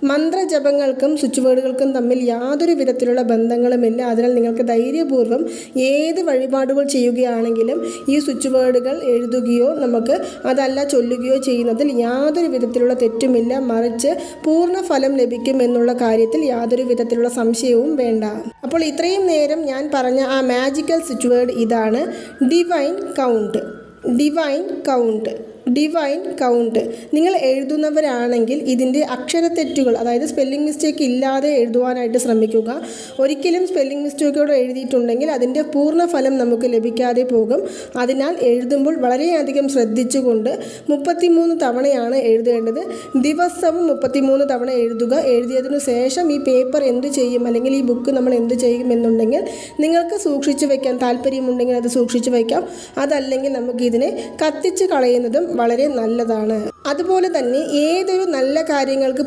മന്ത്രജപങ്ങൾക്കും switch വേർഡുകൾക്കും തമ്മിൽ യാതൊരു വിധത്തിലുള്ള ബന്ധങ്ങളുമില്ല. അതിനാൽ നിങ്ങൾക്ക് ധൈര്യപൂർവ്വം ഏത് വഴിപാടുകൾ ചെയ്യുകയാണെങ്കിലും ഈ സ്വിച്ച് വേർഡുകൾ എഴുതുകയോ അതല്ല ചൊല്ലുകയോ ചെയ്യുന്നതിൽ യാതൊരു വിധത്തിലുള്ള തെറ്റുമില്ല. മറിച്ച് പൂർണ്ണ ഫലം ലഭിക്കും എന്നുള്ള കാര്യത്തിൽ യാതൊരു വിധത്തിലുള്ള സംശയവും വേണ്ട. അപ്പോൾ ഇത്രയും നേരം ഞാൻ പറഞ്ഞ ആ മാജിക്കൽ സ്വിച്ച് വേർഡ് ഇതാണ്: divine count. Divine count. Divine count. നിങ്ങൾ എഴുതുന്നവരാണെങ്കിൽ ഇതിൻ്റെ അക്ഷരത്തെറ്റുകൾ, അതായത് സ്പെല്ലിംഗ് മിസ്റ്റേക്ക് ഇല്ലാതെ എഴുതുവാനായിട്ട് ശ്രമിക്കുക. ഒരിക്കലും സ്പെല്ലിംഗ് മിസ്റ്റേക്കോടെ എഴുതിയിട്ടുണ്ടെങ്കിൽ അതിൻ്റെ പൂർണ്ണ ഫലം നമുക്ക് ലഭിക്കാതെ പോകും. അതിനാൽ എഴുതുമ്പോൾ വളരെയധികം ശ്രദ്ധിച്ചുകൊണ്ട് 33 തവണയാണ് എഴുതേണ്ടത്. ദിവസവും 33 തവണ എഴുതുക. എഴുതിയതിനു ശേഷം ഈ പേപ്പർ എന്ത് ചെയ്യും, അല്ലെങ്കിൽ ഈ ബുക്ക് നമ്മൾ എന്ത് ചെയ്യും എന്നുണ്ടെങ്കിൽ നിങ്ങൾക്ക് സൂക്ഷിച്ചു വയ്ക്കാൻ താല്പര്യമുണ്ടെങ്കിൽ അത് സൂക്ഷിച്ചു വയ്ക്കാം. അതല്ലെങ്കിൽ നമുക്ക് ഇതിനെ കത്തിച്ച് കളയുന്നതും വളരെ നല്ലതാണ്. അതുപോലെ തന്നെ ഏതൊരു നല്ല കാര്യങ്ങൾക്ക്